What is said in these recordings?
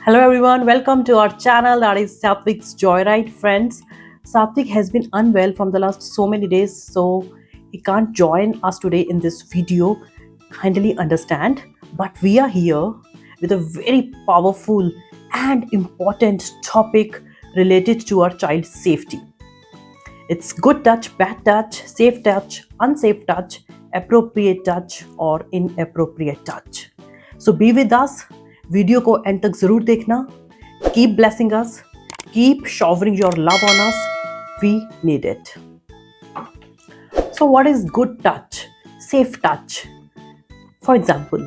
Hello everyone, welcome to our channel that is Satvik's Joyride friends. Satvik has been unwell from the last so many days, so he can't join us today in this video. Kindly understand, but we are here with a very powerful and important topic related to our child's safety. It's good touch, bad touch, safe touch, unsafe touch, appropriate touch or inappropriate touch. So be with us. Video को and तक जरूर देखना. Keep blessing us, keep showering your love on us. We need it. So what is good touch? Safe touch. For example,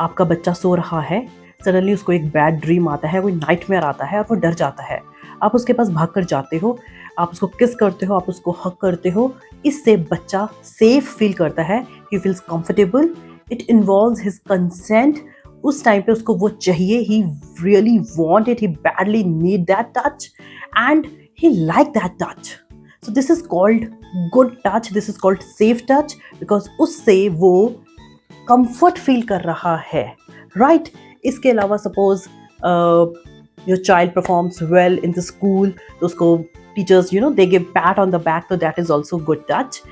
आपका बच्चा सो रहा है, suddenly उसको एक बैड ड्रीम आता है, वो नाइटमेयर आता है और वो डर जाता है. आप उसके पास भाग कर जाते हो, आप उसको किस करते हो, आप उसको हक करते हो. इससे बच्चा सेफ फील करता है, he feels comfortable. It involves his consent. उस टाइम पे उसको वो चाहिए, he really want it, he badly need that touch and he like that touch. So this is called good touch, this is called safe touch, because उससे वो comfort feel कर रहा है, राइट? इसके अलावा suppose your child performs well in the school, तो उसको teachers they give pat on the back, तो that is also good touch.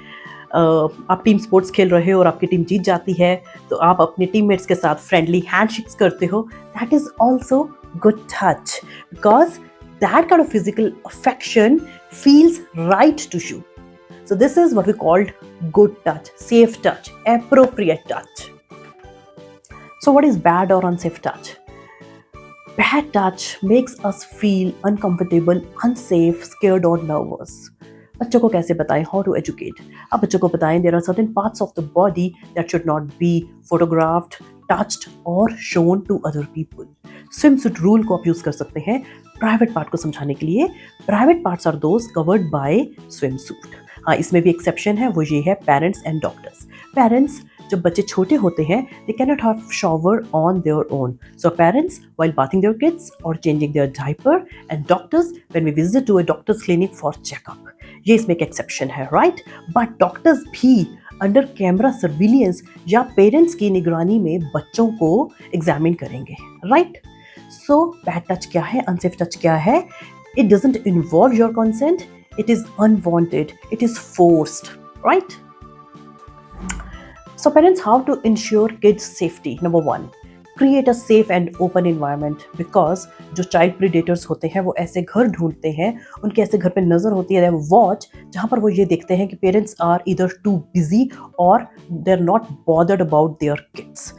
आप टीम स्पोर्ट्स खेल रहे हो और आपकी टीम जीत जाती है, तो आप अपने टीममेट्स के साथ फ्रेंडली हैंडशेक्स करते हो. That is also good touch, because that kind of physical affection feels right to you. So this is what we called good touch, safe touch, appropriate touch. So what is bad or unsafe touch? Bad touch makes us feel uncomfortable, unsafe, scared or nervous. बच्चों को कैसे बताएं? How to educate? आप बच्चों को बताएं there are certain parts of the body that should not be photographed, touched or shown to other people. Swimsuit rule को आप यूज कर सकते हैं प्राइवेट पार्ट को समझाने के लिए. Private parts are those covered by swimsuit. हाँ, इसमें भी एक्सेप्शन है, वो ये है पेरेंट्स एंड डॉक्टर्स. पेरेंट्स जब बच्चे छोटे होते हैं, they can not have shower on their own. So parents while bathing their kids और changing their diaper, and doctors when we visit to a doctors clinic for checkup. ये इसमें एक exception है, राइट? बट डॉक्टर्स भी under camera surveillance या parents की निगरानी में बच्चों को एग्जामिन करेंगे, राइट? सो बैड टच क्या है, अनसेफ टच क्या है? It doesn't involve your consent. It is unwanted, it is forced, right? So parents, how to ensure kids safety? Number 1, create a safe and open environment, because जो child predators होते हैं वो ऐसे घर ढूंढते हैं, उनके ऐसे घर पे नजर होती है, वॉच, जहाँ पर वो ये देखते हैं कि parents are either too busy or they're not bothered about their kids.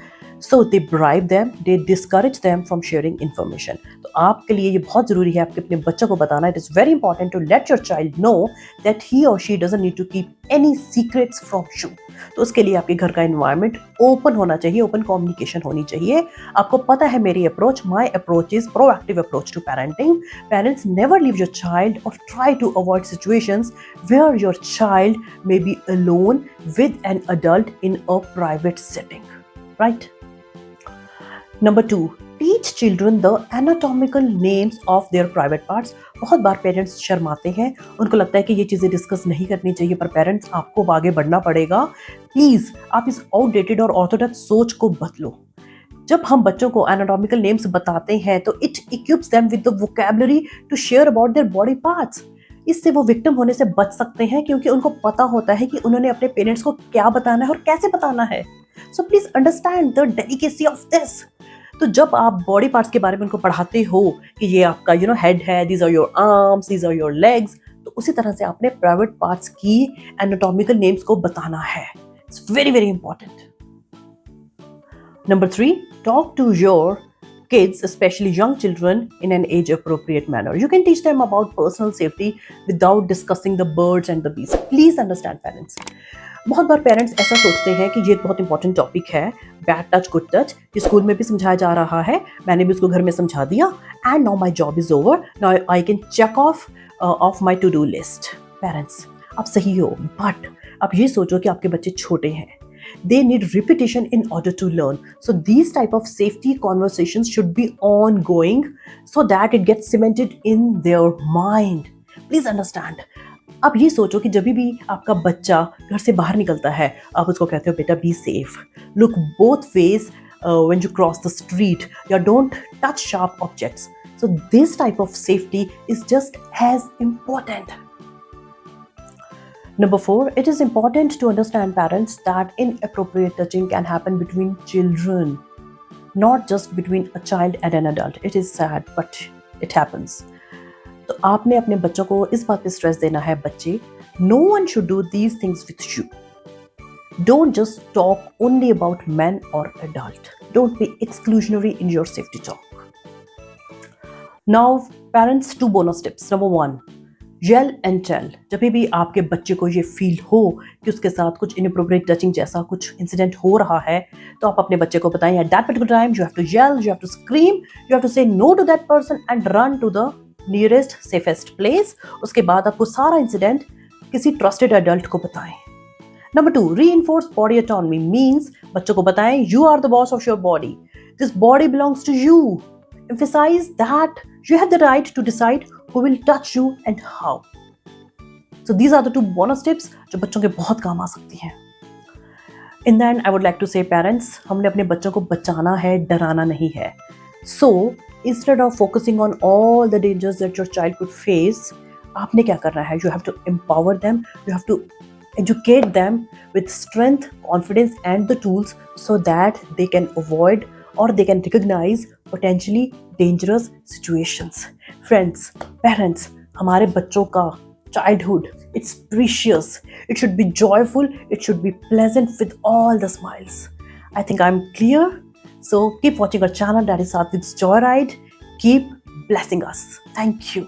So they bribe them, they discourage them from sharing information. तो आपके लिए ये बहुत ज़रूरी है आपके अपने बच्चों को बताना. It is very important to let your child know that he or she doesn't need to keep any secrets from you. तो उसके लिए आपके घर का environment open होना चाहिए, open communication होनी चाहिए. आपको पता है मेरी approach, my approach is proactive approach to parenting. Parents never leave your child or try to avoid situations where your child may be alone with an adult in a private setting, right? Number 2, teach children the anatomical names of their private parts. बहुत बार parents शर्माते हैं, उनको लगता है कि ये चीज़ें discuss नहीं करनी चाहिए, पर पेरेंट्स आपको आगे बढ़ना पड़ेगा. प्लीज़ आप इस आउटडेटेड और ऑर्थोडॉक्स सोच को बदलो. जब हम बच्चों को एनाटॉमिकल नेम्स बताते हैं तो it equips them with the vocabulary to share about their body parts. इससे वो विक्टिम होने से बच सकते हैं, क्योंकि उनको पता होता है कि उन्होंने अपने पेरेंट्स को क्या बताना है और कैसे बताना है. So please understand the delicacy of this. तो जब आप बॉडी पार्ट्स के बारे में उनको पढ़ाते हो कि ये आपका हेड है, these are your arms, these are your legs, तो उसी तरह से आपने प्राइवेट पार्ट्स की एनाटॉमिकल नेम्स को बताना है. It's very very important. Number 3, talk to your kids, especially young children, in an age-appropriate manner. You can teach them about personal safety without discussing the birds and the bees. Please understand, parents. बहुत बार parents ऐसा सोचते हैं कि ये बहुत important topic है, bad touch good touch, ये school में भी समझाया जा रहा है, मैंने भी उसको घर में समझा दिया, and now my job is over, now I can check off my to do list. Parents, आप सही हो, बट आप ये सोचो कि आपके बच्चे छोटे हैं. They need repetition in order to learn. So these type of safety conversations should be ongoing so that it gets cemented in their mind. Please understand. अब ये सोचो कि जब भी आपका बच्चा घर से बाहर निकलता है, आप उसको कहते हो बेटा be safe, look both ways, when you cross the street, you don't touch sharp objects. So this type of safety is just as important. Number 4, it is important to understand, parents, that inappropriate touching can happen between children, not just between a child and an adult. It is sad, but it happens. तो आपने अपने बच्चों को इस बात पे stress देना है, बच्चे, no one should do these things with you. Don't just talk only about men or adult. Don't be exclusionary in your safety talk. Now, parents, 2 bonus tips. Number 1, yell and tell. जब भी आपके बच्चे को ये feel हो कि उसके साथ कुछ inappropriate touching जैसा कुछ इंसिडेंट हो रहा है, तो आप अपने बच्चे को बताएं, at that particular time you have to yell, you have to scream, you have to say no to that person and run to the nearest safest place. उसके बाद आपको सारा इंसिडेंट किसी ट्रस्टेड एडल्ट को बताएं. Number 2, reinforce body autonomy means बच्चों को बताएं, you are the boss of your body. This body belongs to you. Emphasize that you have the right to decide who will touch you and how. So these are the 2 bonus tips जो बच्चों के बहुत काम आ सकती हैं. In the end, I would like to say, parents, हमने अपने बच्चों को बचाना है, डराना नहीं है. So instead of focusing on all the dangers that your child could face, आपने क्या करना है? You have to empower them. You have to educate them with strength, confidence and the tools so that they can avoid or they can recognize potentially dangerous situations. Friends, parents, हमारे बच्चों का childhood, it's precious. It should be joyful. It should be pleasant with all the smiles. I think I'm clear. So keep watching our channel, that is Satvik's Joyride. Keep blessing us. Thank you.